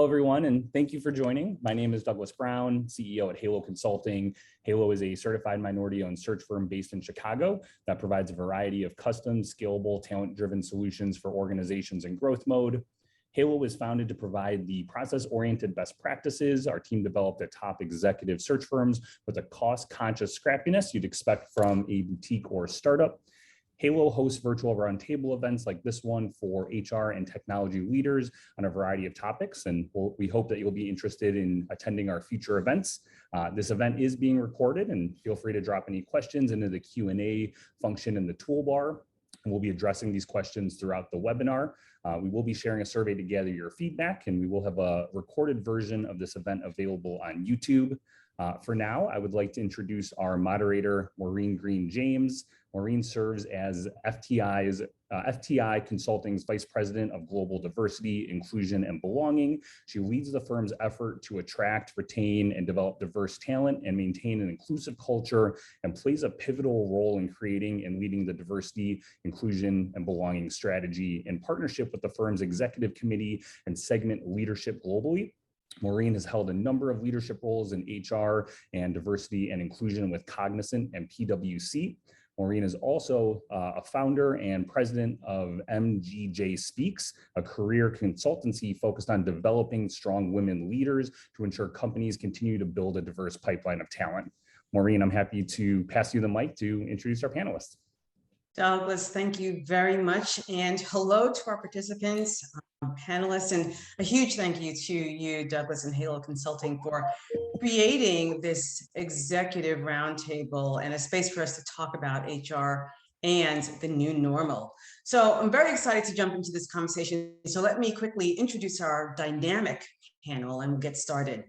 Hello, everyone, and thank you for joining. My name is Douglas Brown, CEO at Halo Consulting. Halo is a certified minority-owned search firm based in Chicago that provides a variety of custom, scalable, talent-driven solutions for organizations in growth mode. Halo was founded to provide the process-oriented best practices. Our team developed at top executive search firms with a cost-conscious scrappiness you'd expect from a boutique or startup. Halo hosts virtual roundtable events like this one for HR and technology leaders on a variety of topics, and we hope that you'll be interested in attending our future events. This event is being recorded, and feel free to drop any questions into the Q&A function in the toolbar. And we'll be addressing these questions throughout the webinar. We will be sharing a survey to gather your feedback, and we will have a recorded version of this event available on YouTube. For now, I would like to introduce our moderator, Maureen Greene James. Maureen serves as FTI Consulting's Vice President of Global Diversity, Inclusion, and Belonging. She leads the firm's effort to attract, retain, and develop diverse talent and maintain an inclusive culture, and plays a pivotal role in creating and leading the diversity, inclusion, and belonging strategy in partnership with the firm's executive committee and segment leadership globally. Maureen has held a number of leadership roles in HR and diversity and inclusion with Cognizant and PwC. Maureen is also a founder and president of MGJ Speaks, a career consultancy focused on developing strong women leaders to ensure companies continue to build a diverse pipeline of talent. Maureen, I'm happy to pass you the mic to introduce our panelists. Douglas, thank you very much. And hello to our participants, panelists, and a huge thank you to you, Douglas and Halo Consulting, for creating this executive roundtable and a space for us to talk about HR and the new normal. So I'm very excited to jump into this conversation. So let me quickly introduce our dynamic panel and we'll get started.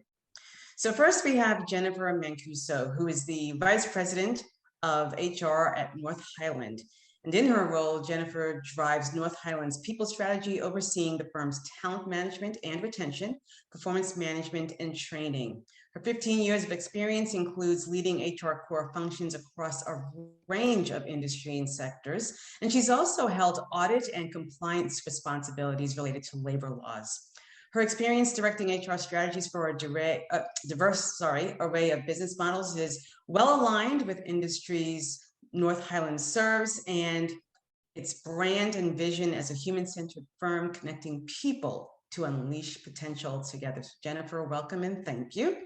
So first we have Jennifer Mancuso, who is the Vice President of HR at North Highland. And in her role, Jennifer drives North Highland's people strategy, overseeing the firm's talent management and retention, performance management, and training. Her 15 years of experience includes leading HR core functions across a range of industry and sectors. And she's also held audit and compliance responsibilities related to labor laws. Her experience directing HR strategies for a diverse array of business models is well aligned with industries North Highland serves and its brand and vision as a human-centered firm connecting people to unleash potential together. So Jennifer, welcome and thank you.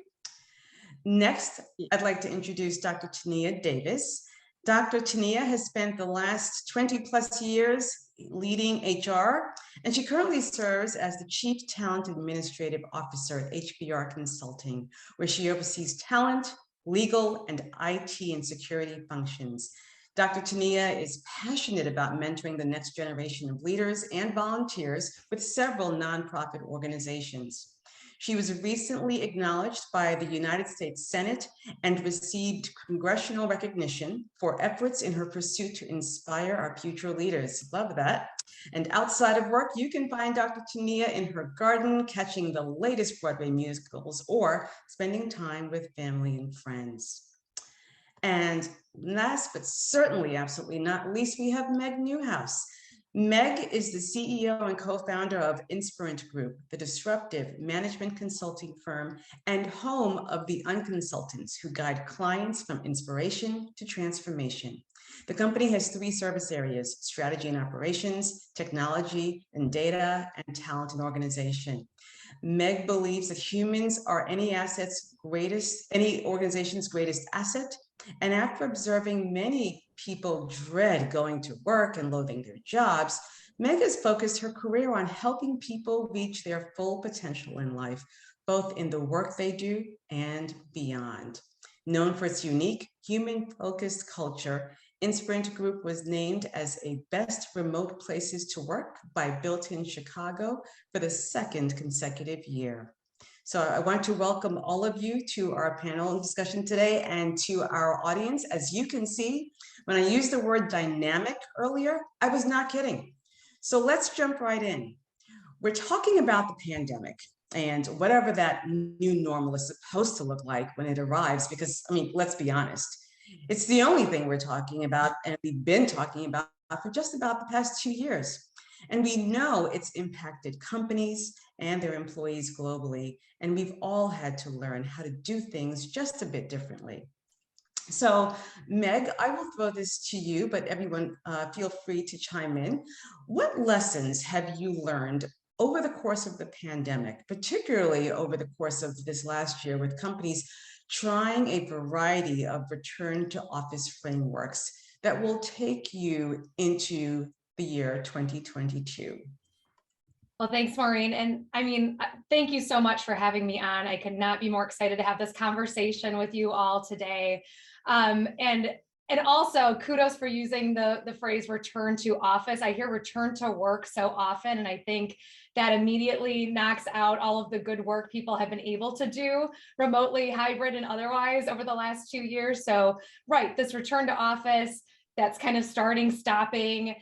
Next, I'd like to introduce Dr. Tenia Davis. Dr. Tenia has spent the last 20 plus years leading HR, and she currently serves as the Chief Talent Administrative Officer at HBR Consulting, where she oversees talent, legal, and IT and security functions. Dr. Tenia is passionate about mentoring the next generation of leaders and volunteers with several nonprofit organizations. She was recently acknowledged by the United States Senate and received congressional recognition for efforts in her pursuit to inspire our future leaders. Love that. And outside of work, you can find Dr. Tenia in her garden, catching the latest Broadway musicals, or spending time with family and friends. And last, but certainly absolutely not least, we have Meg Newhouse. Meg is the CEO and co-founder of Inspirant Group, the disruptive management consulting firm and home of the Unconsultants who guide clients from inspiration to transformation. The company has 3 service areas: strategy and operations, technology and data, and talent and organization. Meg believes that humans are any organization's greatest asset. And after observing many people dread going to work and loathing their jobs, Meg has focused her career on helping people reach their full potential in life, both in the work they do and beyond. Known for its unique, human-focused culture, Inspirant Group was named as a Best Remote Places to Work by Built in Chicago for the 2nd consecutive year. So I want to welcome all of you to our panel discussion today and to our audience. As you can see, when I used the word dynamic earlier, I was not kidding. So let's jump right in. We're talking about the pandemic and whatever that new normal is supposed to look like when it arrives, because, I mean, let's be honest, it's the only thing we're talking about and we've been talking about for just about the past 2 years. And we know it's impacted companies and their employees globally. And we've all had to learn how to do things just a bit differently. So, Meg, I will throw this to you, but everyone feel free to chime in. What lessons have you learned over the course of the pandemic, particularly over the course of this last year with companies trying a variety of return to office frameworks that will take you into the year 2022? Well, thanks, Maureen. And I mean, thank you so much for having me on. I could not be more excited to have this conversation with you all today. And also kudos for using the phrase return to office. I hear return to work so often, and I think that immediately knocks out all of the good work people have been able to do remotely, hybrid, and otherwise over the last 2 years. So, right, this return to office, that's kind of starting, stopping,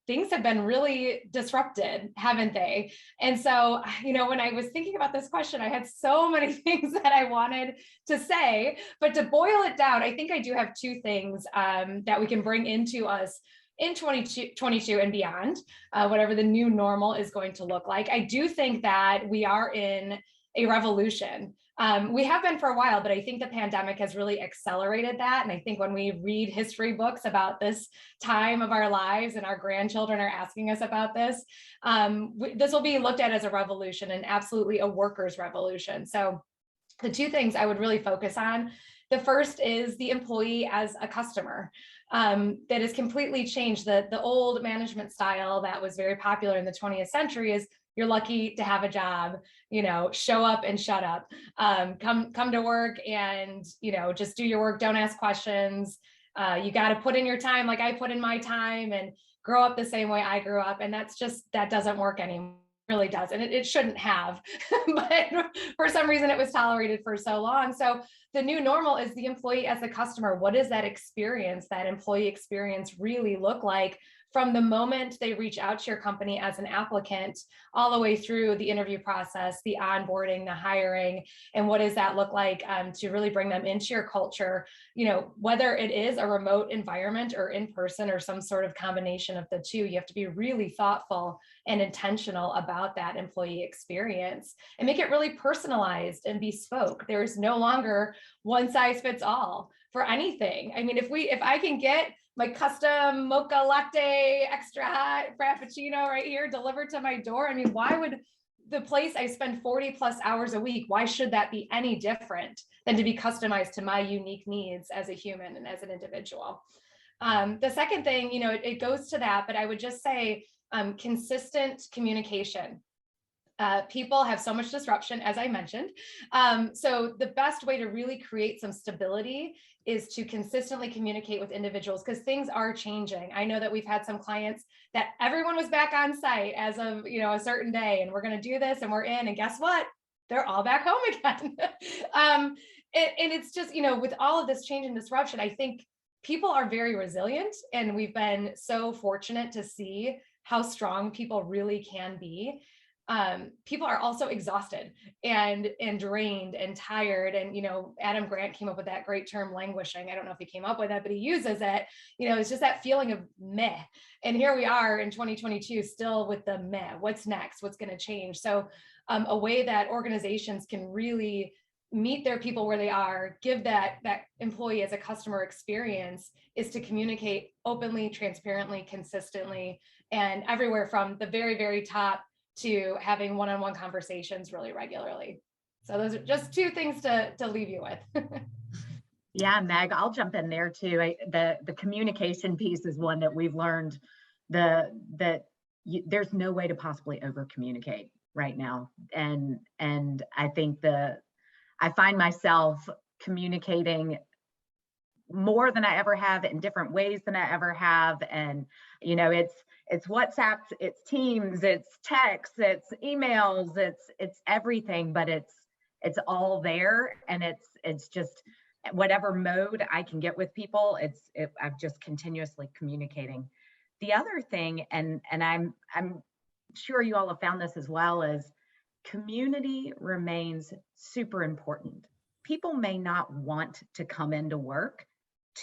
things have been really disrupted, haven't they? And so, when I was thinking about this question, I had so many things that I wanted to say, but to boil it down, I think I do have two things that we can bring into us in 2022 and beyond, whatever the new normal is going to look like. I do think that we are in a revolution. We have been for a while, but I think the pandemic has really accelerated that. And I think when we read history books about this time of our lives and our grandchildren are asking us about this, this will be looked at as a revolution and absolutely a workers' revolution. So the two things I would really focus on, the first is the employee as a customer. That has completely changed. The old management style that was very popular in the 20th century is you're lucky to have a job, show up and shut up, come to work and, just do your work. Don't ask questions. You got to put in your time like I put in my time and grow up the same way I grew up. And that doesn't work anymore. It really does. And it shouldn't have, but for some reason it was tolerated for so long. So the new normal is the employee as the customer. What does that experience, that employee experience really look like from the moment they reach out to your company as an applicant all the way through the interview process, the onboarding, the hiring, and what does that look like to really bring them into your culture, whether it is a remote environment or in person or some sort of combination of the two. You have to be really thoughtful and intentional about that employee experience and make it really personalized and bespoke. There is no longer one size fits all for anything. I mean, if I can get my custom mocha latte extra hot frappuccino right here delivered to my door, I mean, why would the place I spend 40 plus hours a week, why should that be any different than to be customized to my unique needs as a human and as an individual? The second thing, it goes to that, but I would just say consistent communication. People have so much disruption, as I mentioned. So the best way to really create some stability is to consistently communicate with individuals because things are changing. I know that we've had some clients that everyone was back on site as of a certain day, and we're going to do this, and we're in, and guess what? They're all back home again. And it's just with all of this change and disruption, I think people are very resilient, and we've been so fortunate to see how strong people really can be. People are also exhausted and drained and tired. And, Adam Grant came up with that great term, languishing. I don't know if he came up with that, but he uses it. It's just that feeling of meh. And here we are in 2022, still with the meh. What's next? What's going to change? So a way that organizations can really meet their people where they are, give that employee as a customer experience is to communicate openly, transparently, consistently, and everywhere from the very, very top to having one-on-one conversations really regularly. So those are just two things to leave you with. Yeah, Meg, I'll jump in there too. The communication piece is one that we've learned that there's no way to possibly over communicate right now. And I think I find myself communicating more than I ever have in different ways than I ever have. And, it's WhatsApp, it's Teams, it's texts, it's emails, it's everything, but it's all there. And it's just whatever mode I can get with people, I'm just continuously communicating. The other thing, and I'm sure you all have found this as well, is community remains super important. People may not want to come into work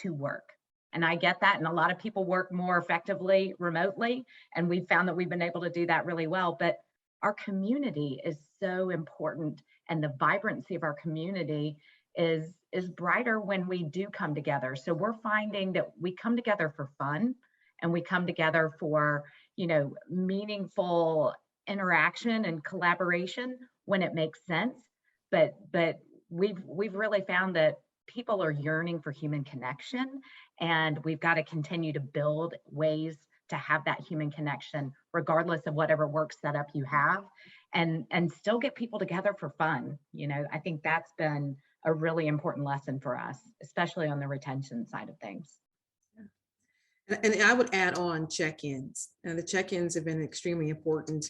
to work. And I get that. And a lot of people work more effectively remotely. And we've found that we've been able to do that really well. But our community is so important. And the vibrancy of our community is brighter when we do come together. So we're finding that we come together for fun, and we come together for, meaningful interaction and collaboration when it makes sense. But we've really found that people are yearning for human connection, and we've got to continue to build ways to have that human connection, regardless of whatever work setup you have, and still get people together for fun. I think that's been a really important lesson for us, especially on the retention side of things. And I would add on check-ins, and the check-ins have been extremely important,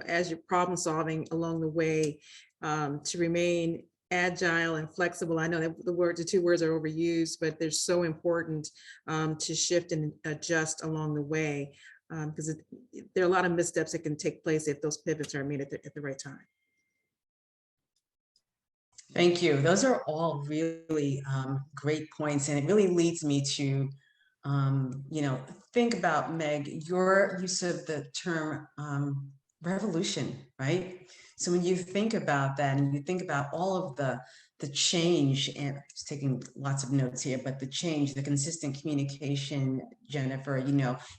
as you're problem solving along the way, to remain agile and flexible. I know that the two words are overused, but they're so important to shift and adjust along the way, because there are a lot of missteps that can take place if those pivots are made at the right time. Thank you. Those are all really great points, and it really leads me to think about, Meg, your use of the term revolution, right? So when you think about that, and you think about all of the change, and I'm just taking lots of notes here, but the change, the consistent communication, Jennifer,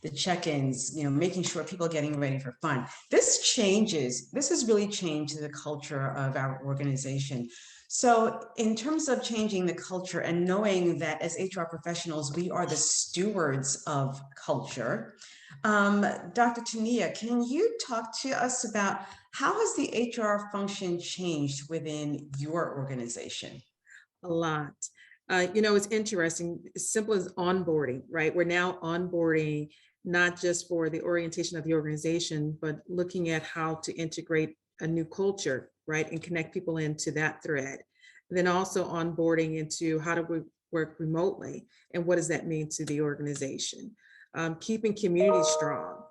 the check-ins, making sure people are getting ready for fun. This has really changed the culture of our organization. So in terms of changing the culture and knowing that as HR professionals, we are the stewards of culture, Dr. Tenia, can you talk to us about how has the HR function changed within your organization? A lot. It's interesting, as simple as onboarding, right? We're now onboarding not just for the orientation of the organization, but looking at how to integrate a new culture, right? And connect people into that thread. And then also onboarding into how do we work remotely, and what does that mean to the organization? Keeping community strong.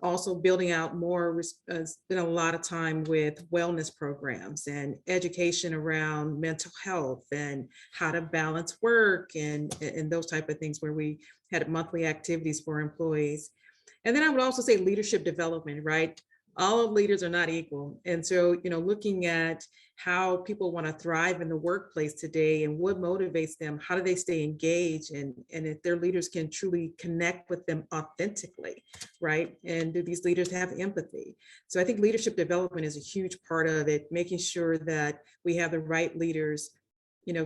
Also building out more, spend a lot of time with wellness programs and education around mental health and how to balance work and those type of things, where we had monthly activities for employees. And then I would also say leadership development, right? All leaders are not equal. And so, looking at how people want to thrive in the workplace today and what motivates them, how do they stay engaged, and if their leaders can truly connect with them authentically, right? And do these leaders have empathy? So I think leadership development is a huge part of it, making sure that we have the right leaders,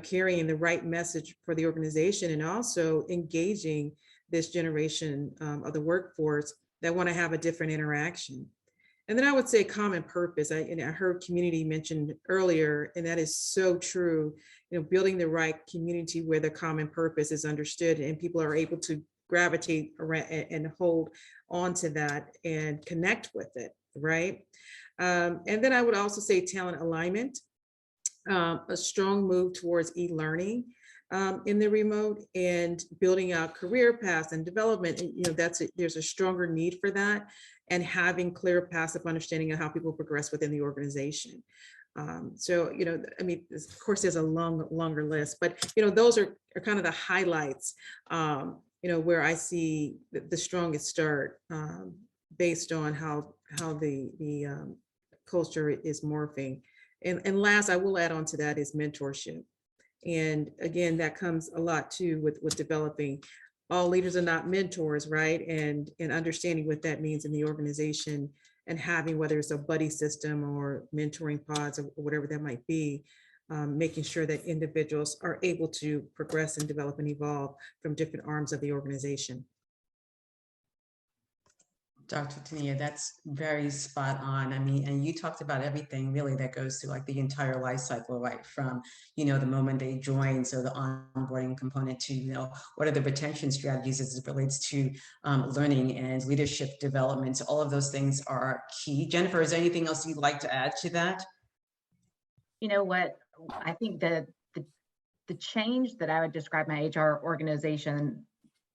carrying the right message for the organization, and also engaging this generation of the workforce that want to have a different interaction. And then I would say common purpose. I heard community mentioned earlier, and that is so true. Building the right community where the common purpose is understood and people are able to gravitate around and hold on to that and connect with it, right? And then I would also say talent alignment, a strong move towards e-learning in the remote, and building out career paths and development. There's a stronger need for that, and having clear paths of understanding of how people progress within the organization. So, of course, there's a longer list, but, those are kind of the highlights, where I see the strongest start based on how the culture is morphing. And last, I will add on to that is mentorship. And again, that comes a lot too with developing. All leaders are not mentors, right? And understanding what that means in the organization, and having, whether it's a buddy system or mentoring pods or whatever that might be, making sure that individuals are able to progress and develop and evolve from different arms of the organization. Dr. Tenia, that's very spot on. I mean, and you talked about everything really that goes through like the entire life cycle, right? From, the moment they join, so the onboarding component to, what are the retention strategies as it relates to learning and leadership development. So all of those things are key. Jennifer, is there anything else you'd like to add to that? You know what? I think the change that I would describe my HR organization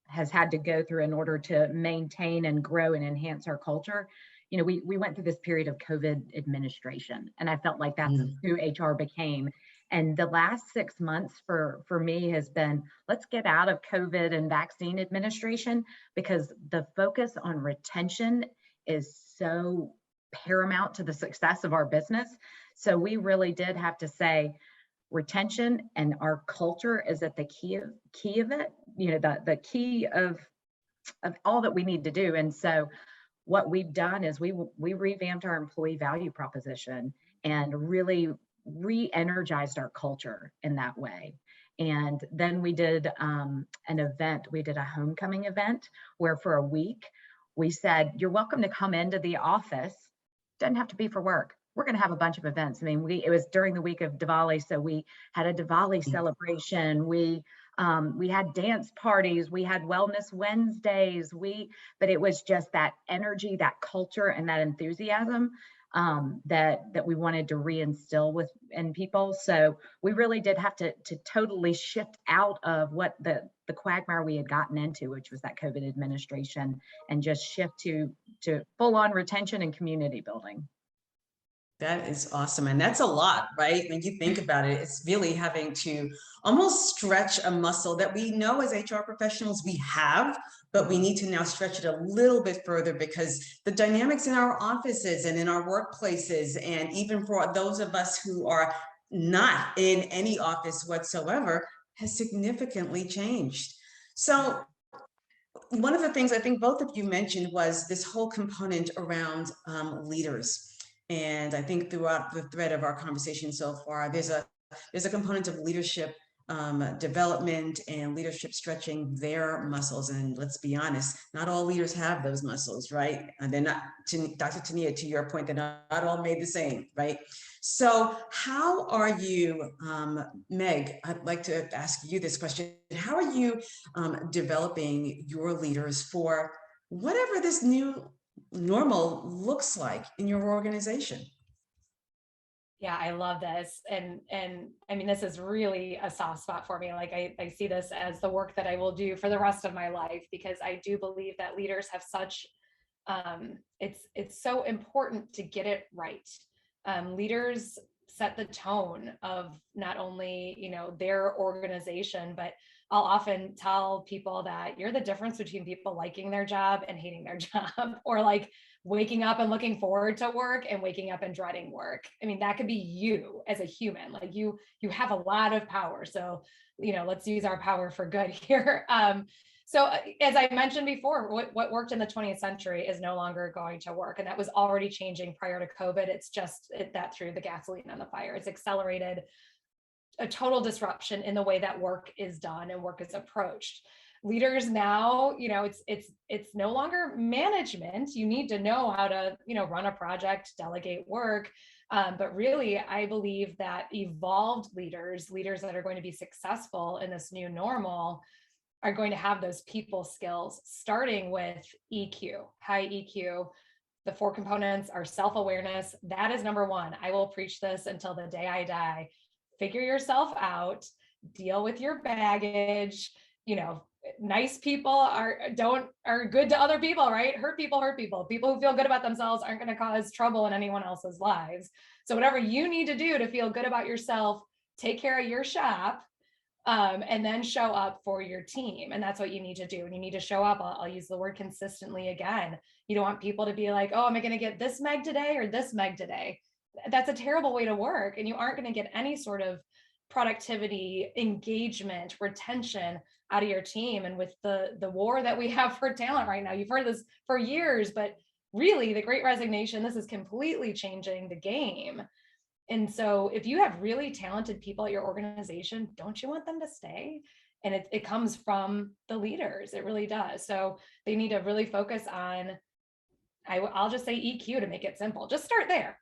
has had to go through in order to maintain and grow and enhance our culture. We went through this period of COVID administration, and I felt like that's who HR became. And the last 6 months for me has been, let's get out of COVID and vaccine administration, because the focus on retention is so paramount to the success of our business. So we really did have to say retention, and our culture is at the key of it, the key of all that we need to do. And so what we've done is we revamped our employee value proposition and really re-energized our culture in that way. And then we did an event. We did a homecoming event where for a week we said, you're welcome to come into the office. Doesn't have to be for work. We're going to have a bunch of events. I mean, it was during the week of Diwali, so we had a Diwali celebration. We had dance parties. We had wellness Wednesdays. But it was just that energy, that culture, and that enthusiasm that we wanted to reinstill in people. So we really did have to totally shift out of what the quagmire we had gotten into, which was that COVID administration, and just shift to full on retention and community building. That is awesome. And that's a lot, right? When you think about it, it's really having to almost stretch a muscle that we know as HR professionals we have, but we need to now stretch it a little bit further, because the dynamics in our offices and in our workplaces, and even for those of us who are not in any office whatsoever, has significantly changed. So one of the things I think both of you mentioned was this whole component around leaders. And I think throughout the thread of our conversation so far, there's a component of leadership development and leadership stretching their muscles. And let's be honest, not all leaders have those muscles, right? And they're not, Dr. Tenia, to your point, they're not all made the same, right? So how are you, Meg, I'd like to ask you this question. How are you developing your leaders for whatever this new normal looks like in your organization? Yeah, I love this. And I mean, this is really a soft spot for me. Like I see this as the work that I will do for the rest of my life, because I do believe that leaders have such, it's so important to get it right. Leaders set the tone of not only, their organization, but I'll often tell people that you're the difference between people liking their job and hating their job, or like waking up and looking forward to work and waking up and dreading work. I mean, that could be you as a human. Like you have a lot of power. So, let's use our power for good here. So as I mentioned before, what worked in the 20th century is no longer going to work. And that was already changing prior to COVID. It's just that threw the gasoline on the fire. It's accelerated a total disruption in the way that work is done and work is approached. Leaders now, it's no longer management. You need to know how to, run a project, delegate work. But really, I believe that evolved leaders that are going to be successful in this new normal, are going to have those people skills, starting with EQ, high EQ. The 4 components are self-awareness. That is number 1. I will preach this until the day I die. Figure yourself out, deal with your baggage. Nice people are good to other people, right? Hurt people. People who feel good about themselves aren't going to cause trouble in anyone else's lives. So whatever you need to do to feel good about yourself, take care of your shop, and then show up for your team. And that's what you need to do. And you need to show up. I'll use the word consistently again. You don't want people to be like, oh, am I going to get this Meg today or this Meg today? That's a terrible way to work. And you aren't going to get any sort of productivity, engagement, retention out of your team. And with the war that we have for talent right now, you've heard this for years, but really the Great Resignation, this is completely changing the game. And so if you have really talented people at your organization, don't you want them to stay? And it comes from the leaders. It really does. So they need to really focus on, I'll just say EQ to make it simple. Just start there.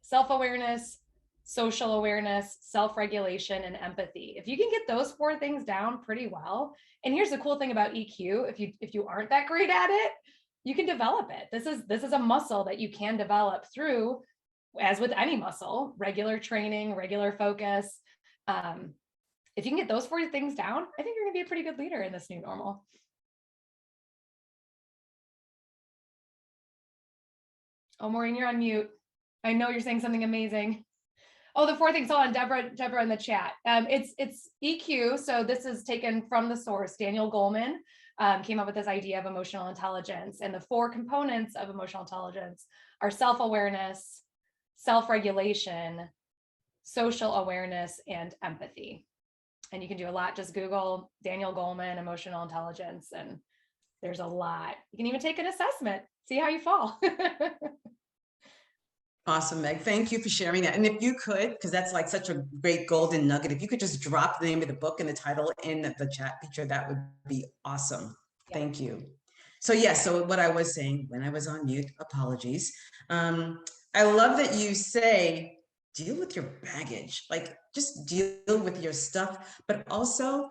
Self-awareness, social awareness, self-regulation, and empathy. If you can get those 4 things down pretty well, and here's the cool thing about EQ, if you aren't that great at it, you can develop it. This is a muscle that you can develop through, as with any muscle, regular training, regular focus. If you can get those 4 things down, I think you're going to be a pretty good leader in this new normal. Oh, Maureen, you're on mute. I know you're saying something amazing. Oh, the fourth thing, so on Deborah in the chat. It's EQ. So this is taken from the source. Daniel Goleman came up with this idea of emotional intelligence. And the 4 components of emotional intelligence are self-awareness, self-regulation, social awareness, and empathy. And you can do a lot. Just Google Daniel Goleman, emotional intelligence, and there's a lot. You can even take an assessment, see how you fall. Awesome, Meg. Thank you for sharing that. And if you could, because that's like such a great golden nugget, if you could just drop the name of the book and the title in the chat feature, that would be awesome. Yeah. Thank you. So yes, so what I was saying when I was on mute, apologies. I love that you say, deal with your baggage, like just deal with your stuff, but also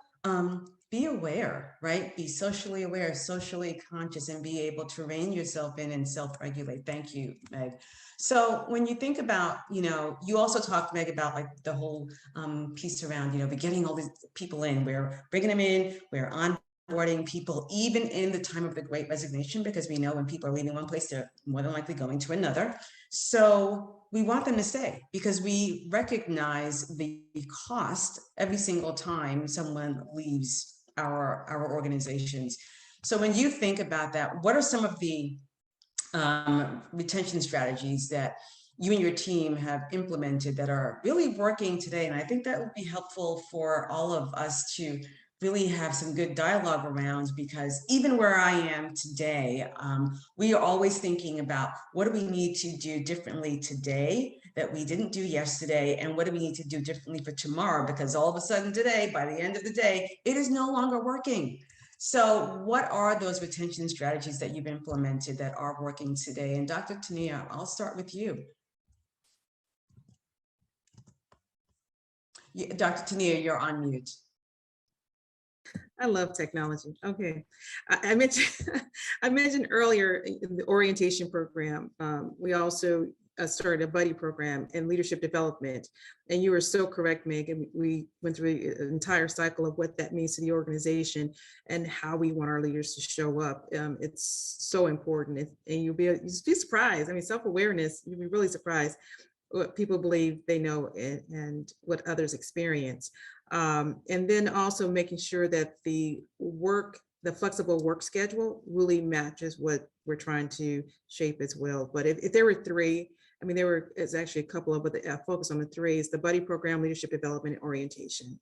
be aware, right? Be socially aware, socially conscious, and be able to rein yourself in and self-regulate. Thank you, Meg. So when you think about, you also talked, Meg, about like the whole piece around, we're getting all these people in, we're bringing them in, we're onboarding people, even in the time of the Great Resignation, because we know when people are leaving one place, they're more than likely going to another. So we want them to stay because we recognize the cost every single time someone leaves our organizations. So when you think about that, what are some of the retention strategies that you and your team have implemented that are really working today? And I think that would be helpful for all of us to really have some good dialogue around, because even where I am today, we are always thinking about what do we need to do differently today that we didn't do yesterday, and what do we need to do differently for tomorrow, because all of a sudden today, by the end of the day, it is no longer working. So what are those retention strategies that you've implemented that are working today? And Dr. Tenia, I'll start with you. Dr. Tenia, you're on mute. I love technology. Okay, I mentioned earlier in the orientation program. We also started a buddy program in leadership development, and you were so correct, Meg. And we went through an entire cycle of what that means to the organization and how we want our leaders to show up. It's so important, and you'll be surprised. I mean, self-awareness. You'll be really surprised what people believe they know and what others experience. And then also making sure that the flexible work schedule really matches what we're trying to shape as well. But if there were 3, I mean, it's actually a couple of, but the focus on the 3 is the buddy program, leadership development, and orientation.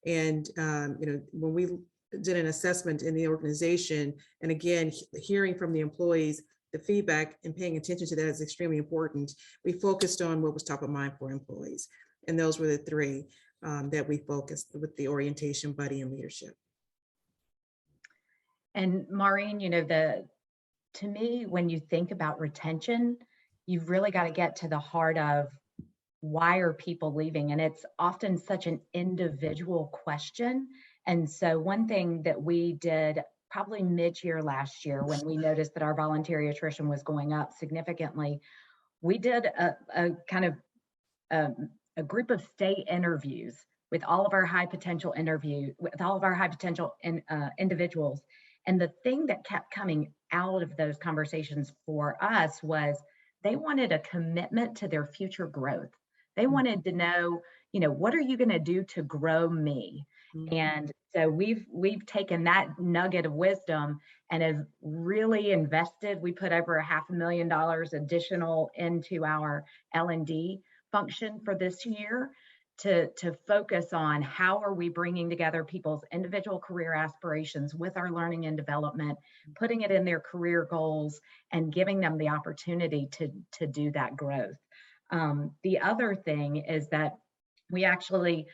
And, when we did an assessment in the organization, and again, hearing from the employees, the feedback and paying attention to that is extremely important. We focused on what was top of mind for employees. And those were the 3 that we focused with the orientation, buddy, and leadership. And Maureen, to me, when you think about retention, you've really got to get to the heart of why are people leaving? And it's often such an individual question. And so one thing that we did probably mid-year last year, when we noticed that our voluntary attrition was going up significantly, we did a kind of a group of state interviews with all of our high potential individuals. And the thing that kept coming out of those conversations for us was they wanted a commitment to their future growth. They wanted to know, what are you going to do to grow me? Mm-hmm. And so we've taken that nugget of wisdom and have really invested. We put over $500,000 additional into our L&D function for this year to focus on how are we bringing together people's individual career aspirations with our learning and development, putting it in their career goals, and giving them the opportunity to do that growth. The other thing is that we actually,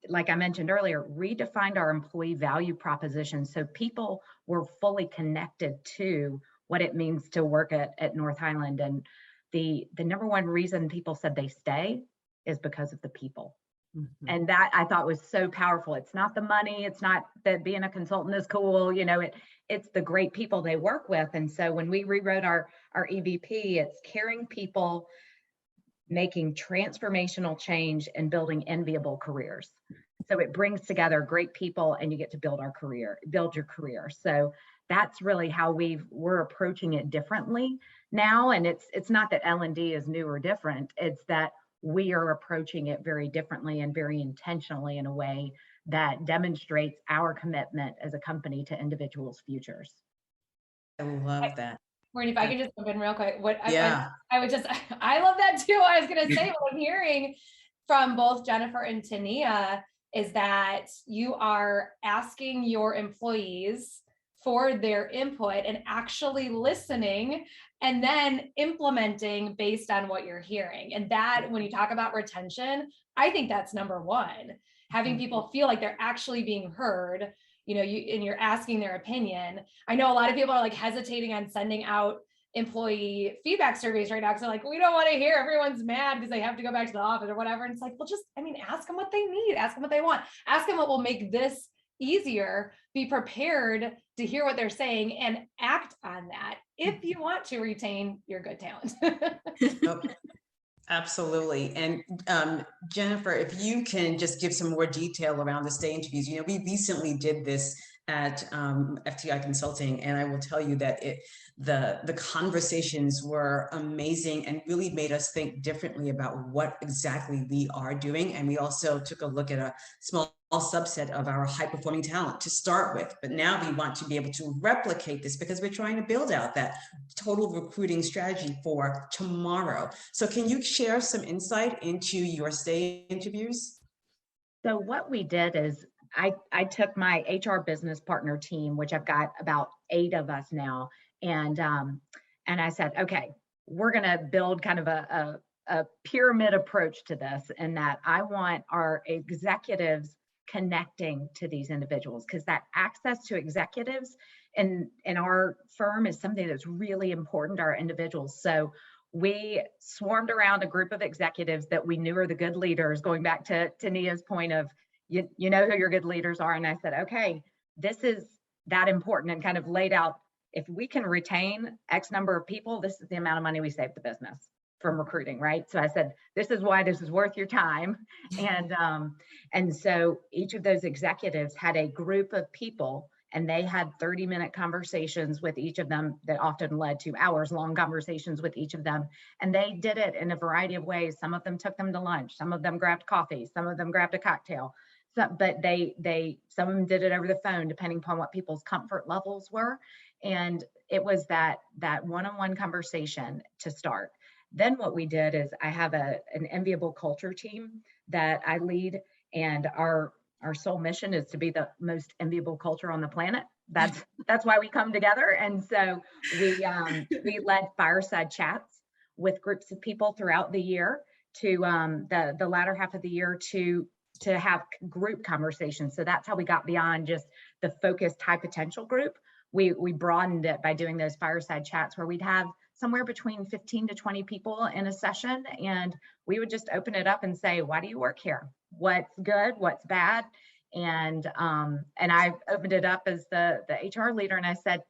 like I mentioned earlier, redefined our employee value proposition so people were fully connected to what it means to work at North Highland. And the number one reason people said they stay is because of the people. Mm-hmm. And that I thought was so powerful. It's not the money. It's not that being a consultant is cool. It's the great people they work with. And so when we rewrote our EVP, it's caring people, making transformational change, and building enviable careers. So it brings together great people and you get to build your career. So that's really how we're approaching it differently now. And it's not that L&D is new or different. It's that we are approaching it very differently and very intentionally in a way that demonstrates our commitment as a company to individuals' futures. I love that. Maureen, if I could just jump in real quick, Yeah. I would just, I love that too. I was going to say, what I'm hearing from both Jennifer and Tenia is that you are asking your employees for their input and actually listening and then implementing based on what you're hearing. And that, when you talk about retention, I think that's number one, having people feel like they're actually being heard, you know, and you're asking their opinion. I know a lot of people are like hesitating on sending out employee feedback surveys right now because they're like, we don't want to hear everyone's mad because they have to go back to the office or whatever. And it's like, well, just, I mean, ask them what they need, ask them what they want, ask them what will make this easier, be prepared to hear what they're saying and act on that if you want to retain your good talent. Okay. Absolutely. And Jennifer, if you can just give some more detail around the stay interviews. You know, we recently did this at FTI Consulting, and I will tell you that the conversations were amazing and really made us think differently about what exactly we are doing. And we also took a look at a small subset of our high performing talent to start with, but now we want to be able to replicate this because we're trying to build out that total recruiting strategy for tomorrow. So can you share some insight into your stay interviews? So what we did is I took my HR business partner team, which I've got about 8 of us now, and I said, okay, we're going to build kind of a pyramid approach to this, in that I want our executives connecting to these individuals, because that access to executives in our firm is something that's really important to our individuals. So we swarmed around a group of executives that we knew are the good leaders, going back to Tenia's point of, you know who your good leaders are. And I said, okay, this is that important, and kind of laid out, if we can retain X number of people, this is the amount of money we save the business from recruiting, right? So I said, this is why this is worth your time. And so each of those executives had a group of people, and they had 30-minute conversations with each of them that often led to hours-long conversations with each of them. And they did it in a variety of ways. Some of them took them to lunch, some of them grabbed coffee, some of them grabbed a cocktail. So, but some of them did it over the phone, depending upon what people's comfort levels were. And it was that one-on-one conversation to start. Then what we did is, I have an enviable culture team that I lead, and our sole mission is to be the most enviable culture on the planet. That's why we come together. And so we led fireside chats with groups of people throughout the year, to the latter half of the year, to have group conversations. So that's how we got beyond just the focused high potential group. We broadened it by doing those fireside chats, where we'd have somewhere between 15 to 20 people in a session, and we would just open it up and say, why do you work here? What's good? What's bad? And I opened it up as the HR leader, and I said,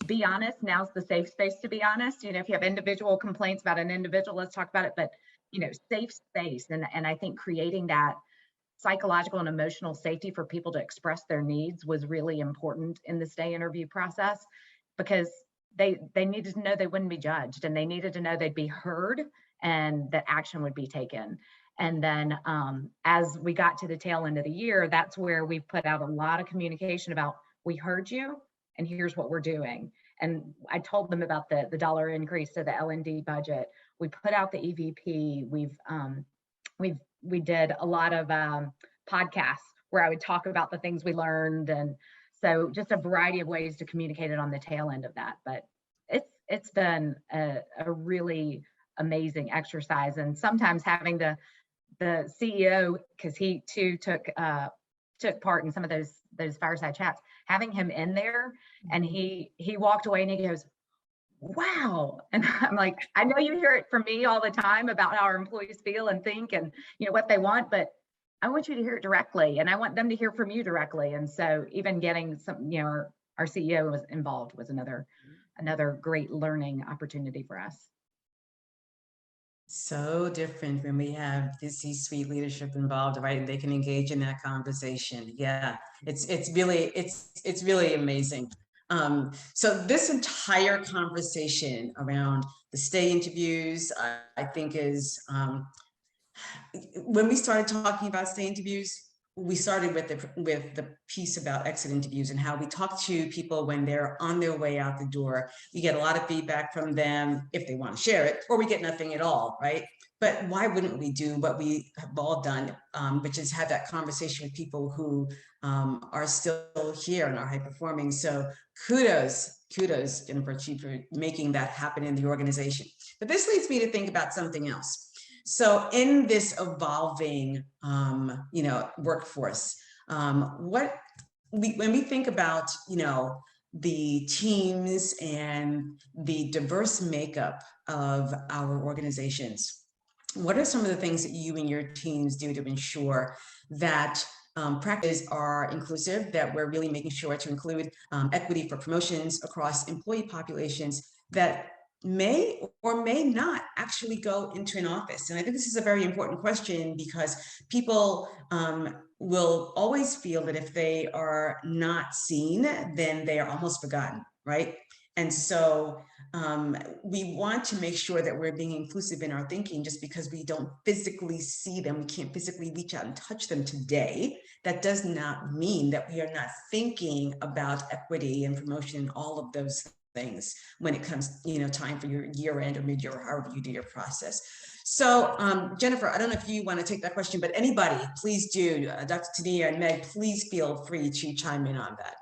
be honest. Now's the safe space to be honest. You know, if you have individual complaints about an individual, let's talk about it. But, you know, safe space. And I think creating that psychological and emotional safety for people to express their needs was really important in the stay interview process, because they needed to know they wouldn't be judged, and they needed to know they'd be heard and that action would be taken. And then as we got to the tail end of the year, that's where we put out a lot of communication about, we heard you and here's what we're doing. And I told them about the dollar increase to the L&D budget. We put out the EVP. We did a lot of podcasts where I would talk about the things we learned. And so just a variety of ways to communicate it on the tail end of that. But it's been a really amazing exercise. And sometimes having the CEO, because he too took part in some of those fireside chats, having him in there, and he walked away and he goes, wow. And I'm like, I know you hear it from me all the time about how our employees feel and think and, you know, what they want, but I want you to hear it directly, and I want them to hear from you directly. And so even getting some, you know, our CEO was involved was another great learning opportunity for us. So different when we have the C-suite leadership involved, right? And they can engage in that conversation. Yeah, it's really amazing. So this entire conversation around the stay interviews, I think is when we started talking about stay interviews, we started with the piece about exit interviews and how we talk to people when they're on their way out the door. We get a lot of feedback from them if they want to share it, or we get nothing at all, right? But why wouldn't we do what we have all done, which is have that conversation with people who are still here and are high performing. So kudos, Jennifer Chi, for making that happen in the organization. But this leads me to think about something else. So in this evolving, workforce, when we think about, the teams and the diverse makeup of our organizations, what are some of the things that you and your teams do to ensure that practices are inclusive, that we're really making sure to include equity for promotions across employee populations that may or may not actually go into an office? And I think this is a very important question, because people will always feel that if they are not seen, then they are almost forgotten, right? And so we want to make sure that we're being inclusive in our thinking. Just because we don't physically see them, we can't physically reach out and touch them today, that does not mean that we are not thinking about equity and promotion and all of those things when it comes, time for your year end or mid-year, or however you do your process. So Jennifer, I don't know if you want to take that question, but anybody, please do. Dr. Tenia and Meg, please feel free to chime in on that.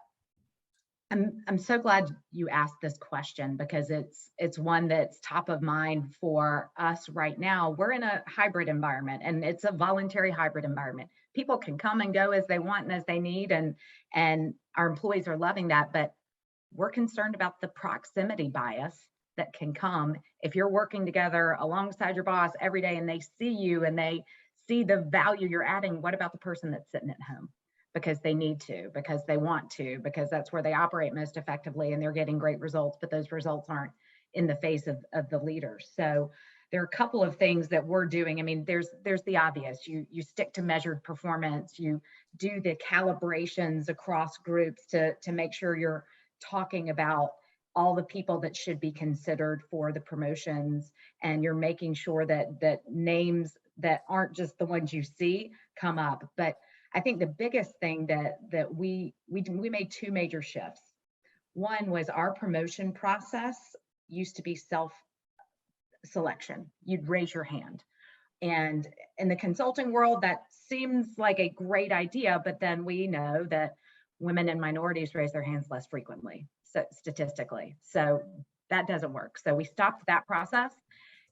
I'm so glad you asked this question, because it's one that's top of mind for us right now. We're in a hybrid environment, and it's a voluntary hybrid environment. People can come and go as they want and as they need, and our employees are loving that. But we're concerned about the proximity bias that can come if you're working together alongside your boss every day and they see you and they see the value you're adding. What about the person that's sitting at home because they need to, because they want to, because that's where they operate most effectively and they're getting great results, but those results aren't in the face of the leaders? So there are a couple of things that we're doing. I mean, there's the obvious. You stick to measured performance. You do the calibrations across groups to make sure you're talking about all the people that should be considered for the promotions, and you're making sure that names that aren't just the ones you see come up. But I think the biggest thing that we made two major shifts. One was our promotion process used to be self-selection. You'd raise your hand. And in the consulting world, that seems like a great idea, but then we know that women and minorities raise their hands less frequently, so statistically. So that doesn't work. So we stopped that process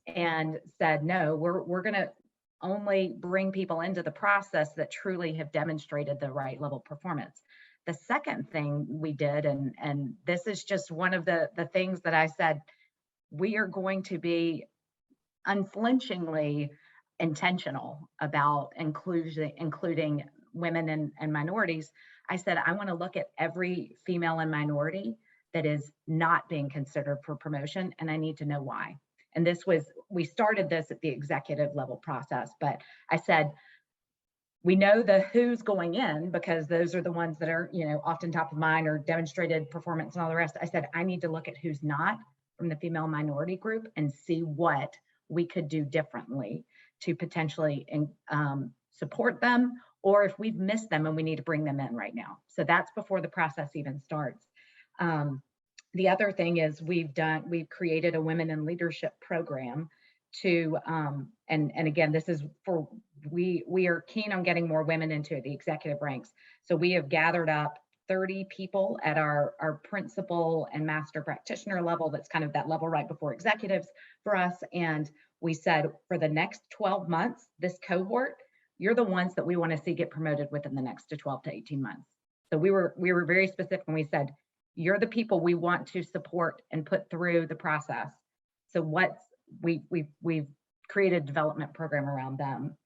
and said, no, we're going to only bring people into the process that truly have demonstrated the right level of performance. The second thing we did, and this is just one of the things that I said, we are going to be unflinchingly intentional about including women and minorities. I said, I want to look at every female and minority that is not being considered for promotion, and I need to know why. And we started this at the executive level process, but I said, we know the who's going in because those are the ones that are, often top of mind or demonstrated performance and all the rest. I said, I need to look at who's not from the female minority group and see what we could do differently to potentially support them, or if we've missed them and we need to bring them in right now. So that's before the process even starts. The other thing is we've created a women in leadership program to, and again, this is for, we are keen on getting more women into the executive ranks. So we have gathered up 30 people at our principal and master practitioner level. That's kind of that level right before executives for us. And we said, for the next 12 months, this cohort, you're the ones that we want to see get promoted within the next 12 to 18 months. So we were very specific when we said, you're the people we want to support and put through the process. So we've created a development program around them.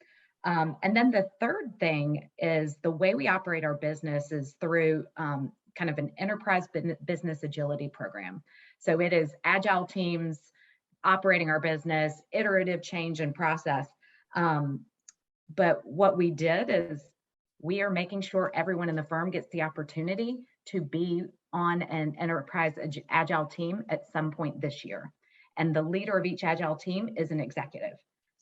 And then the third thing is the way we operate our business is through kind of an enterprise business agility program. So it is agile teams operating our business, iterative change and process. But what we did is we are making sure everyone in the firm gets the opportunity to be on an enterprise agile team at some point this year. And the leader of each agile team is an executive.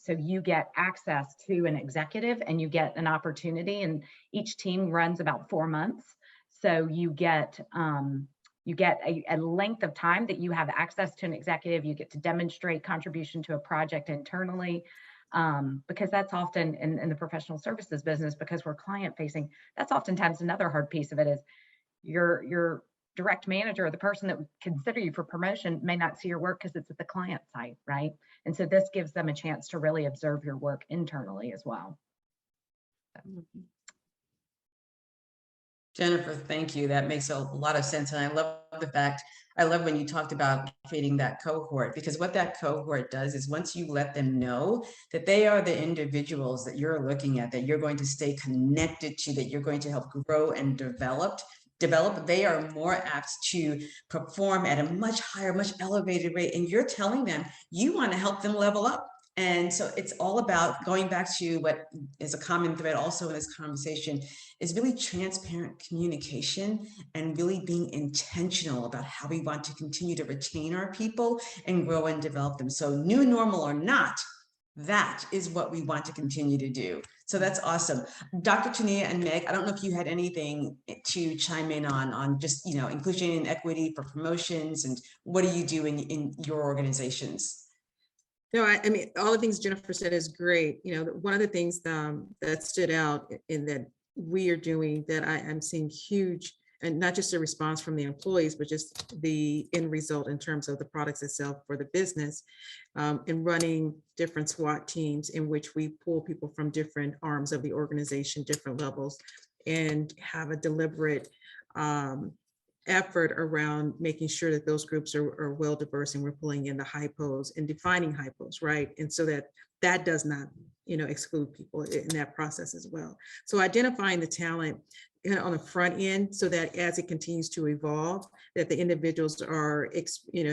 So you get access to an executive and you get an opportunity, and each team runs about 4 months. So you get a length of time that you have access to an executive. You get to demonstrate contribution to a project internally, because that's often in the professional services business, because we're client facing, that's oftentimes another hard piece of it is your direct manager or the person that would consider you for promotion may not see your work because it's at the client site, right? And so this gives them a chance to really observe your work internally as well. Jennifer, thank you. That makes a lot of sense. And I love when you talked about creating that cohort, because what that cohort does is once you let them know that they are the individuals that you're looking at, that you're going to stay connected to, that you're going to help grow and develop, they are more apt to perform at a much higher, much elevated rate. And you're telling them you want to help them level up. And so it's all about going back to what is a common thread also in this conversation is really transparent communication and really being intentional about how we want to continue to retain our people and grow and develop them. So new normal or not, that is what we want to continue to do. So that's awesome. Dr. Tenia and Meg, I don't know if you had anything to chime in on just, inclusion and equity for promotions, and what are you doing in your organizations? No, I mean, all the things Jennifer said is great. One of the things that stood out in that we are doing that I'm seeing huge, and not just a response from the employees, but just the end result in terms of the products itself for the business, and running different SWAT teams in which we pull people from different arms of the organization, different levels, and have a deliberate effort around making sure that those groups are well diverse, and we're pulling in the hypos and defining hypos, right? And so that does not, exclude people in that process as well. So identifying the talent on the front end, so that as it continues to evolve, that the individuals are,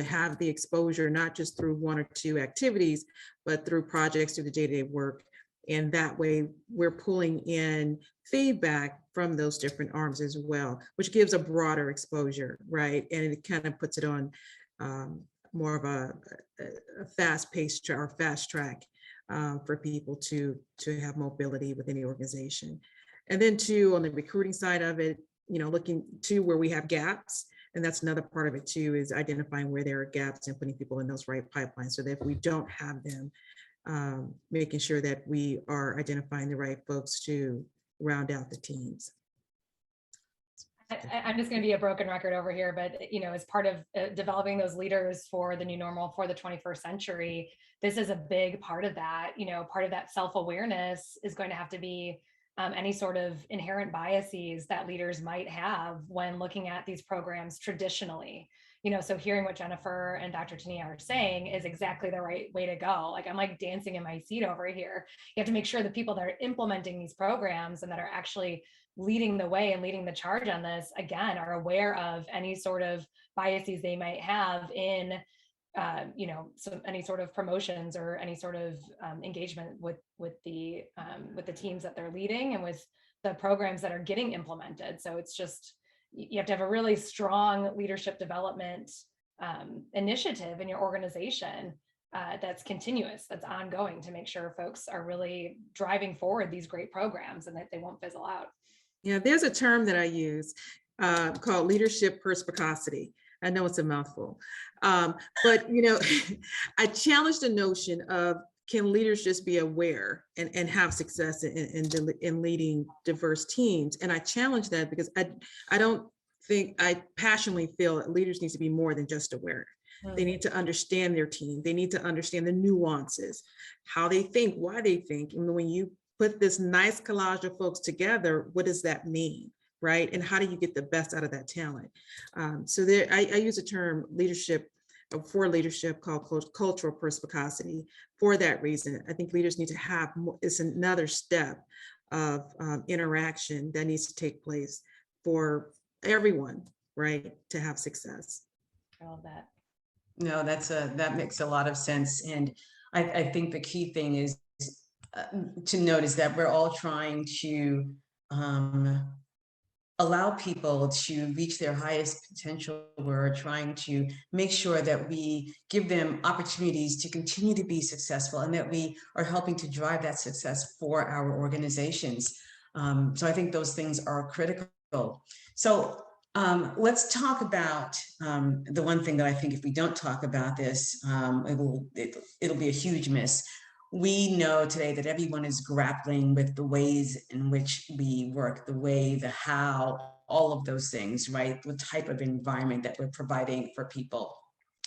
have the exposure, not just through 1 or 2 activities, but through projects, through the day-to-day work. And that way we're pulling in feedback from those different arms as well, which gives a broader exposure, right? And it kind of puts it on more of a fast-paced or fast track for people to have mobility within the organization. And then too, on the recruiting side of it, looking to where we have gaps. And that's another part of it too, is identifying where there are gaps and putting people in those right pipelines, so that if we don't have them, making sure that we are identifying the right folks to round out the teams. I'm just going to be a broken record over here, but as part of developing those leaders for the new normal for the 21st century, this is a big part of that. Part of that self-awareness is going to have to be any sort of inherent biases that leaders might have when looking at these programs traditionally. So hearing what Jennifer and Dr. Tenia are saying is exactly the right way to go. Like, I'm like dancing in my seat over here. You have to make sure the people that are implementing these programs and that are actually leading the way and leading the charge on this, again, are aware of any sort of biases they might have in, so any sort of promotions or any sort of engagement with the teams that they're leading and with the programs that are getting implemented. So it's just, you have to have a really strong leadership development initiative in your organization that's continuous, that's ongoing, to make sure folks are really driving forward these great programs and that they won't fizzle out. Yeah, there's a term that I use called leadership perspicacity. I know it's a mouthful, but I challenge the notion of, can leaders just be aware and have success in leading diverse teams? And I challenge that because I passionately feel that leaders need to be more than just aware. They need to understand their team. They need to understand the nuances, how they think, why they think. And when you put this nice collage of folks together, what does that mean, right? And how do you get the best out of that talent? So I use a term leadership called cultural perspicacity for that reason. I think leaders need to have, it's another step of interaction that needs to take place for everyone, right, to have success. I love that. No, that makes a lot of sense. And I think the key thing is to notice that we're all trying to allow people to reach their highest potential. We're trying to make sure that we give them opportunities to continue to be successful, and that we are helping to drive that success for our organizations. So I think those things are critical. So let's talk about the one thing that I think if we don't talk about this, it'll be a huge miss. We know today that everyone is grappling with the ways in which we work, the way, the how, all of those things, right? The type of environment that we're providing for people.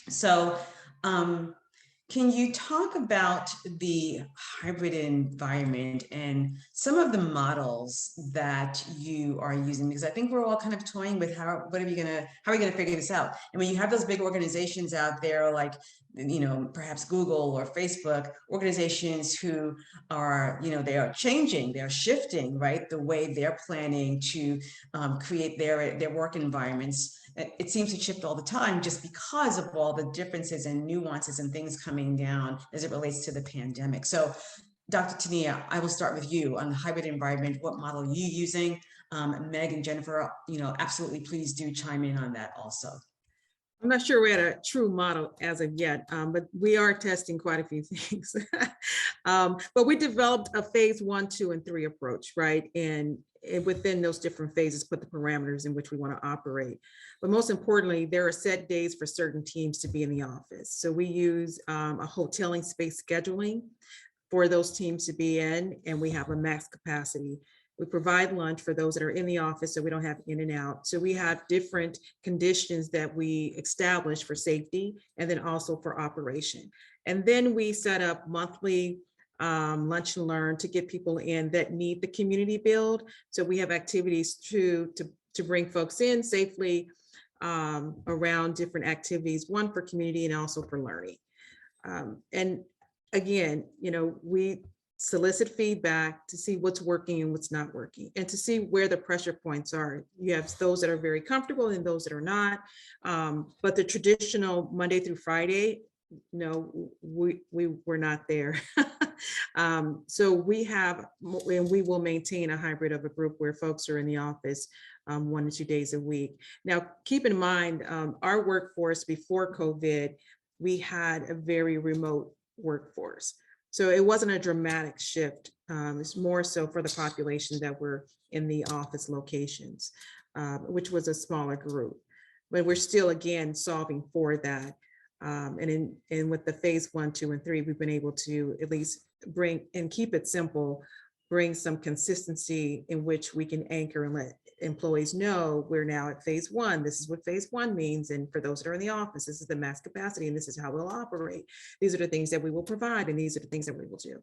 So can you talk about the hybrid environment and some of the models that you are using? Because I think we're all kind of toying with how are we gonna figure this out? And when you have those big organizations out there, like, you know, perhaps Google or Facebook, organizations who are, you know, they are changing, they're shifting, right? The way they're planning to create their work environments. It seems to shift all the time just because of all the differences and nuances and things coming down as it relates to the pandemic. So Dr. Tenia, I will start with you on the hybrid environment. What model are you using? Meg and Jennifer, you know, absolutely please do chime in on that also. I'm not sure we're at a true model as of yet, but we are testing quite a few things. But we developed a phase 1, 2, and 3 approach, right? And within those different phases, put the parameters in which we want to operate. But most importantly, there are set days for certain teams to be in the office. So we use a hoteling space scheduling for those teams to be in, and we have a max capacity. We provide lunch for those that are in the office so we don't have in and out. So we have different conditions that we establish for safety and then also for operation. And then we set up monthly lunch and learn to get people in that need the community build. So we have activities to bring folks in safely around different activities, one for community and also for learning. And again, you know, we solicit feedback to see what's working and what's not working, and to see where the pressure points are. You have those that are very comfortable and those that are not. But the traditional Monday through Friday, no, we're not there. So we have, and we will maintain a hybrid of a group where folks are in the office 1 to 2 days a week. Now, keep in mind, our workforce before COVID, we had a very remote workforce. So it wasn't a dramatic shift. It's more so for the population that were in the office locations, which was a smaller group. But we're still, again, solving for that. And with the phase 1, 2, and 3, we've been able to at least bring and keep it simple, bring some consistency in which we can anchor and let employees know we're now at phase 1. This is what phase 1 means. And for those that are in the office, this is the max capacity, and this is how we'll operate. These are the things that we will provide, and these are the things that we will do.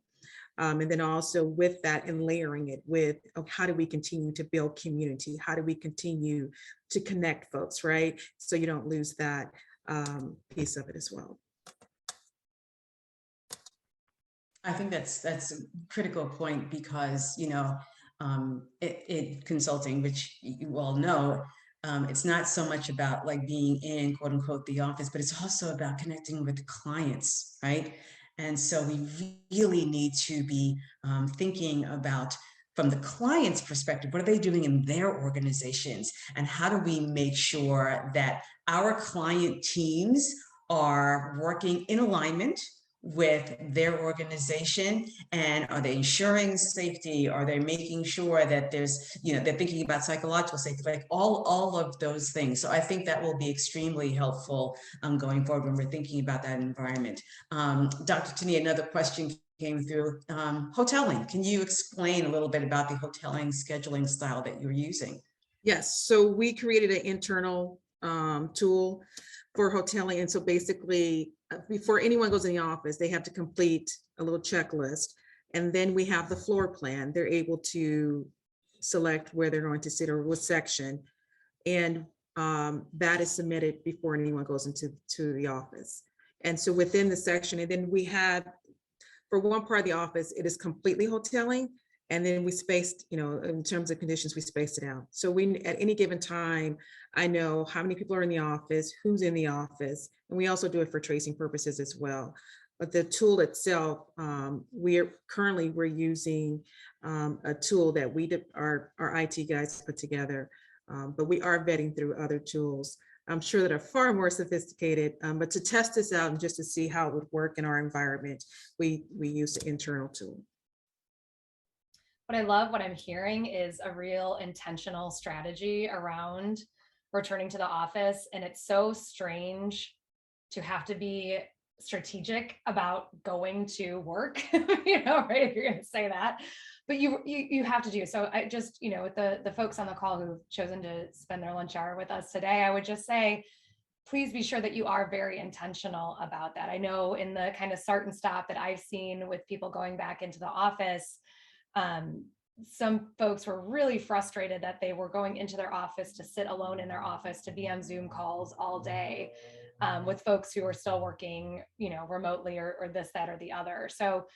And then also with that, and layering it with, how do we continue to build community? How do we continue to connect folks, right? So you don't lose that piece of it as well. I think that's a critical point, because, you know, in consulting, which you all know, it's not so much about like being in, quote unquote, the office, but it's also about connecting with clients, right? And so we really need to be thinking about, from the client's perspective, what are they doing in their organizations? And how do we make sure that our client teams are working in alignment with their organization? And are they ensuring safety? Are they making sure that there's, you know, they're thinking about psychological safety, like all of those things. So I think that will be extremely helpful going forward when we're thinking about that environment. Dr. Tenia, another question came through. Hoteling, can you explain a little bit about the hoteling scheduling style that you're using? Yes, so we created an internal tool for hoteling. And so basically, before anyone goes in the office, they have to complete a little checklist. And then we have the floor plan. They're able to select where they're going to sit or what section. And that is submitted before anyone goes into the office. And so within the section, and then we have, for one part of the office, it is completely hoteling. And then we spaced, you know, in terms of conditions, we spaced it out. So we, at any given time, I know how many people are in the office, who's in the office, and we also do it for tracing purposes as well. But the tool itself, we're using a tool that our IT guys put together but we are vetting through other tools. I'm sure that are far more sophisticated, but to test this out and just to see how it would work in our environment, we use the internal tool. What I love, what I'm hearing is a real intentional strategy around returning to the office. And it's so strange to have to be strategic about going to work, you know, right? If you're going to say that, but you have to do. So I just, you know, with the folks on the call who've chosen to spend their lunch hour with us today, I would just say, please be sure that you are very intentional about that. I know in the kind of start and stop that I've seen with people going back into the office, some folks were really frustrated that they were going into their office to sit alone in their office, to be on Zoom calls all day with folks who are still working, you know, remotely or this, that, or the other. So,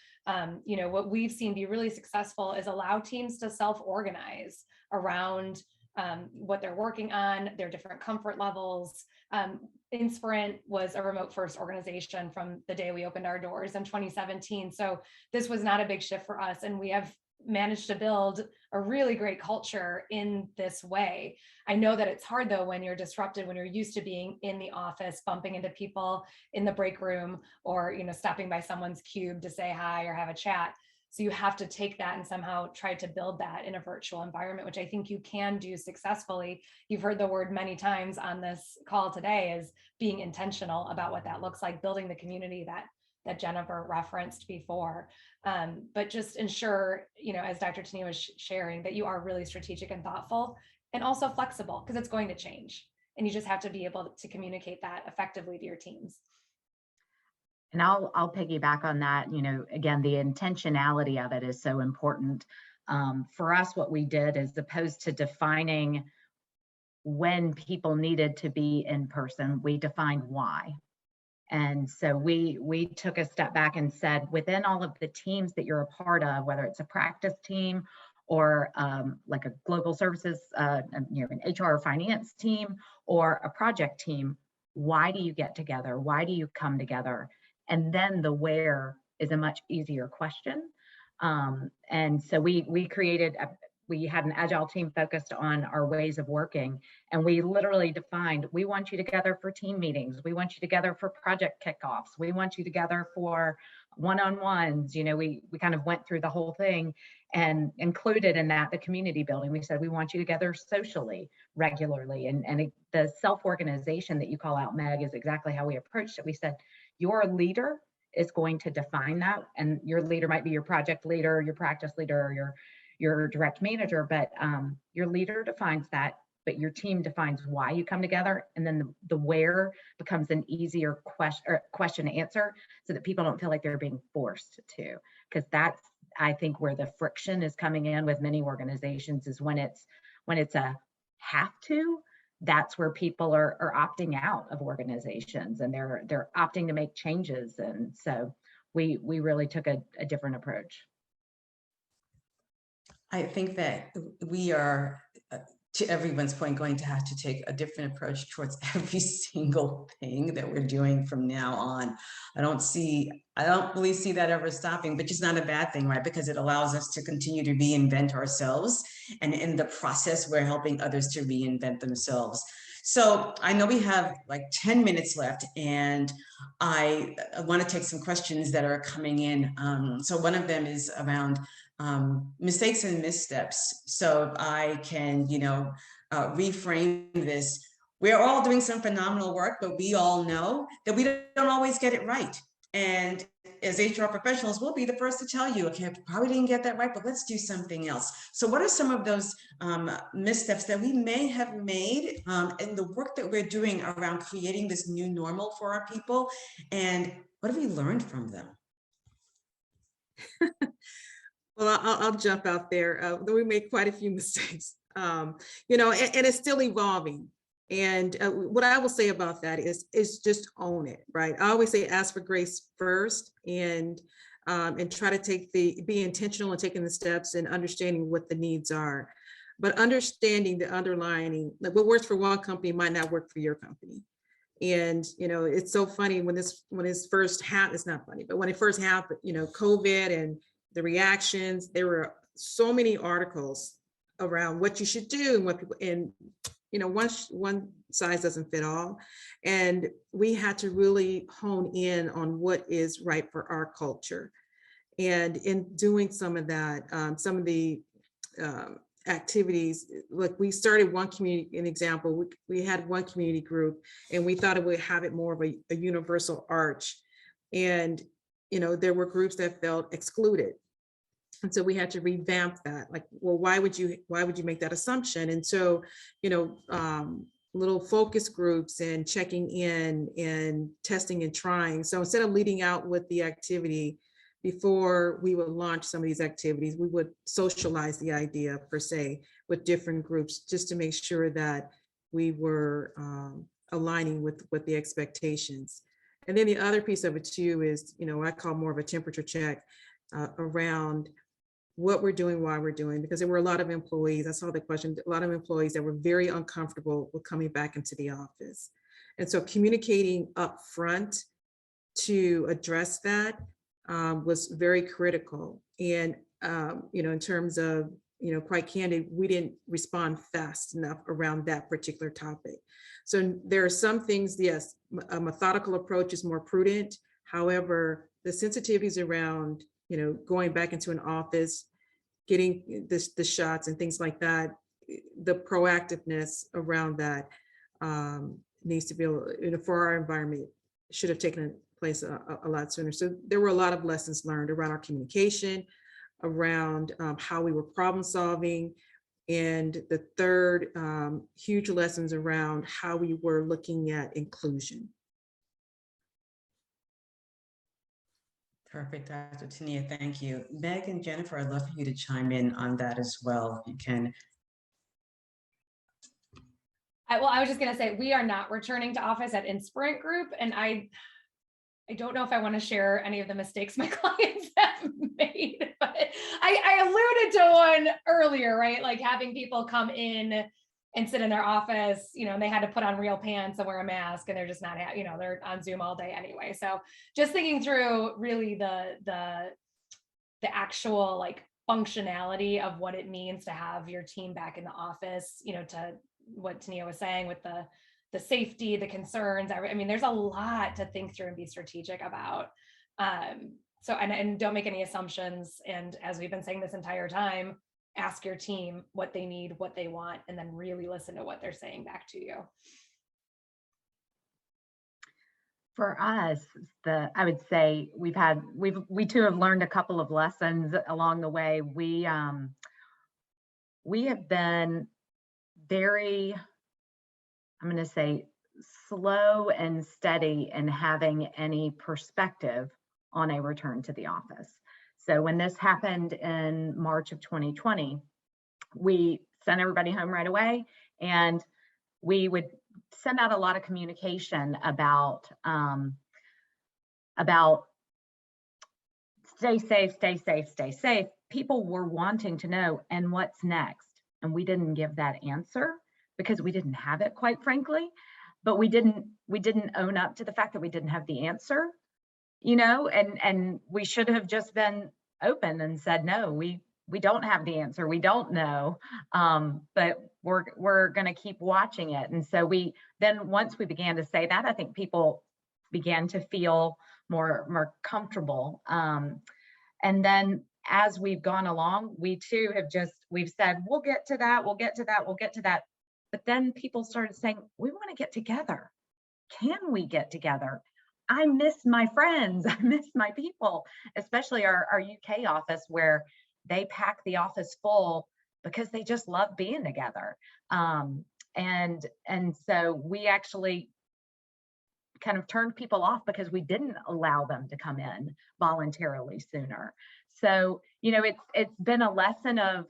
you know, what we've seen be really successful is allow teams to self-organize around what they're working on, their different comfort levels. Inspirant was a remote first organization from the day we opened our doors in 2017. So this was not a big shift for us. And we have managed to build a really great culture in this way. I know that it's hard though, when you're disrupted, when you're used to being in the office, bumping into people in the break room, or, you know, stopping by someone's cube to say hi or have a chat. So you have to take that and somehow try to build that in a virtual environment, which I think you can do successfully. You've heard the word many times on this call today, is being intentional about what that looks like, building the community that Jennifer referenced before. But just ensure, you know, as Dr. Tenia was sharing, that you are really strategic and thoughtful and also flexible, because it's going to change. And you just have to be able to communicate that effectively to your teams. And I'll piggyback on that. You know, again, the intentionality of it is so important. For us, what we did, as opposed to defining when people needed to be in person, we defined why. And so we took a step back and said, within all of the teams that you're a part of, whether it's a practice team or like a global services, you know, an HR or finance team or a project team, why do you get together? Why do you come together? And then the where is a much easier question. And so we created we had an agile team focused on our ways of working. And we literally defined, we want you together for team meetings. We want you together for project kickoffs. We want you together for one-on-ones. You know, we kind of went through the whole thing and included in that the community building. We said, we want you together socially, regularly. And the self-organization that you call out, Meg, is exactly how we approached it. We said, your leader is going to define that. And your leader might be your project leader, your practice leader, or your direct manager, but your leader defines that, but your team defines why you come together. And then the where becomes an easier question to answer, so that people don't feel like they're being forced to, because that's, I think, where the friction is coming in with many organizations, is when it's a have to, that's where people are opting out of organizations, and they're opting to make changes. And so we really took a different approach. I think that we are, to everyone's point, going to have to take a different approach towards every single thing that we're doing from now on. I don't really see that ever stopping, but it's not a bad thing, right? Because it allows us to continue to reinvent ourselves. And in the process, we're helping others to reinvent themselves. So I know we have like 10 minutes left, and I want to take some questions that are coming in. So one of them is around mistakes and missteps. So if I can, you know, reframe this, we're all doing some phenomenal work, but we all know that we don't always get it right. And as HR professionals, we'll be the first to tell you, okay, I probably didn't get that right, but let's do something else. So what are some of those missteps that we may have made in the work that we're doing around creating this new normal for our people? And what have we learned from them? Well, I'll jump out there. We made quite a few mistakes, you know, and it's still evolving. And what I will say about that is just own it, right? I always say ask for grace first, and try to be intentional in taking the steps and understanding what the needs are, but understanding the underlying, like what works for one company might not work for your company. And, you know, it's so funny when this first happened, it's not funny, but when it first happened, you know, COVID and the reactions, there were so many articles around what you should do and what people, and one size doesn't fit all. And we had to really hone in on what is right for our culture. And in doing some of that, some of the activities, like we started one community, an example, we had one community group and we thought it would have it more of a universal arch. And, there were groups that felt excluded. And so we had to revamp that. Like, well, why would you make that assumption? And so, little focus groups and checking in and testing and trying. So instead of leading out with the activity, before we would launch some of these activities, we would socialize the idea per se with different groups, just to make sure that we were aligning with the expectations. And then the other piece of it too is, I call more of a temperature check around what we're doing, why we're doing, because there were a lot of employees, I saw the question, a lot of employees that were very uncomfortable with coming back into the office. And so communicating up front to address that was very critical. And, in terms of, quite candid, we didn't respond fast enough around that particular topic. So there are some things, yes, a methodical approach is more prudent. However, the sensitivities around, going back into an office, getting the shots and things like that, the proactiveness around that needs to be, for our environment, should have taken place a lot sooner. So there were a lot of lessons learned around our communication, around how we were problem solving. And the third, huge lessons around how we were looking at inclusion. Perfect, Dr. Tenia, thank you. Meg and Jennifer, I'd love for you to chime in on that as well, if you can. Well, I was just going to say, we are not returning to office at Inspirant Group, and I don't know if I want to share any of the mistakes my clients have made, but I alluded to one earlier, right? Like having people come in and sit in their office, and they had to put on real pants and wear a mask, and they're just not, they're on Zoom all day anyway. So just thinking through really the actual like functionality of what it means to have your team back in the office, to what Tenia was saying with the safety, the concerns. I mean, there's a lot to think through and be strategic about. So, and don't make any assumptions. And as we've been saying this entire time, ask your team what they need, what they want, and then really listen to what they're saying back to you. For us, I would say we too have learned a couple of lessons along the way. We have been very, I'm going to say, slow and steady in having any perspective on a return to the office. So when this happened in March of 2020, we sent everybody home right away, and we would send out a lot of communication about stay safe, stay safe, stay safe. People were wanting to know, and what's next? And we didn't give that answer because we didn't have it, quite frankly. But we didn't own up to the fact that we didn't have the answer, and we should have just been open and said, no, we don't have the answer. We don't know, but we're going to keep watching it. And so once we began to say that, I think people began to feel more comfortable. And then as we've gone along, we too we've said, we'll get to that, we'll get to that, we'll get to that. But then people started saying, we want to get together. Can we get together? I miss my friends. I miss my people, especially our UK office, where they pack the office full because they just love being together. And so we actually kind of turned people off because we didn't allow them to come in voluntarily sooner. So, it's been a lesson of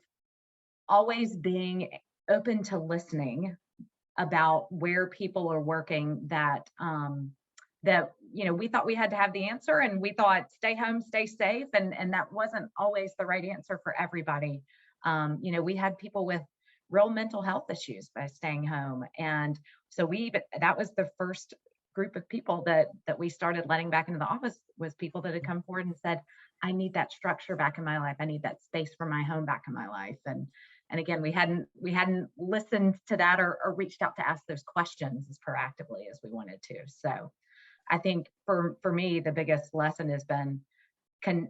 always being open to listening about where people are working, that we thought we had to have the answer, and we thought stay home, stay safe, and that wasn't always the right answer for everybody. We had people with real mental health issues by staying home, and so that was the first group of people that we started letting back into the office was people that had come forward and said, I need that structure back in my life. I need that space for my home back in my life. And again, we hadn't listened to that or reached out to ask those questions as proactively as we wanted to. So I think for me, the biggest lesson has been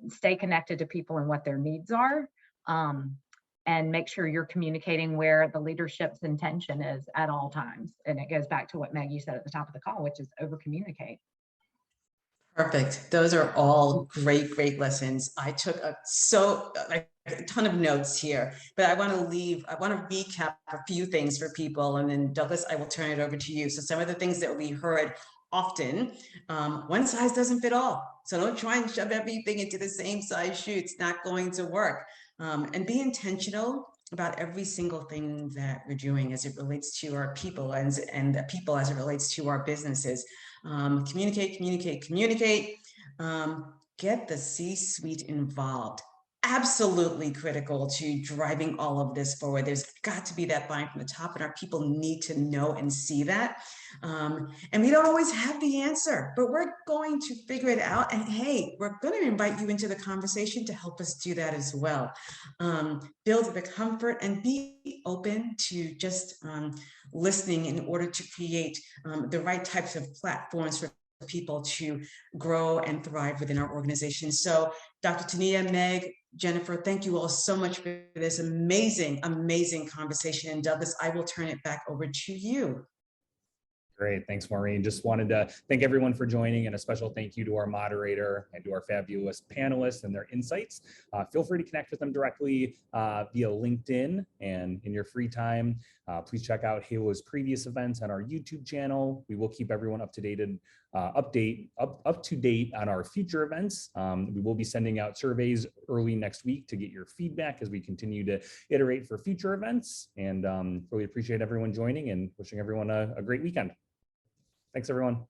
stay connected to people and what their needs are, and make sure you're communicating where the leadership's intention is at all times. And it goes back to what Meg, you said at the top of the call, which is over communicate. Perfect. Those are all great lessons. I took a ton of notes here, but I want to recap a few things for people, and then Douglas, I will turn it over to you. So some of the things that we heard often, one size doesn't fit all. So don't try and shove everything into the same size shoe. It's not going to work. And be intentional about every single thing that we're doing as it relates to our people and the people as it relates to our businesses. Communicate. Get the C-suite involved. Absolutely critical to driving all of this forward. There's got to be that buy-in from the top, and our people need to know and see that. And we don't always have the answer, but we're going to figure it out. And hey, we're going to invite you into the conversation to help us do that as well. Build the comfort and be open to just listening in order to create the right types of platforms for people to grow and thrive within our organization. So Dr. Tenia, Meg, Jennifer, thank you all so much for this amazing conversation. And Douglas, I will turn it back over to you. Great. Thanks, Maureen. Just wanted to thank everyone for joining, and a special thank you to our moderator and to our fabulous panelists and their insights. Feel free to connect with them directly via LinkedIn, and in your free time, please check out Halo's previous events on our YouTube channel. We will keep everyone up to date on our future events. We will be sending out surveys early next week to get your feedback as we continue to iterate for future events. And really appreciate everyone joining, and wishing everyone a great weekend. Thanks, everyone.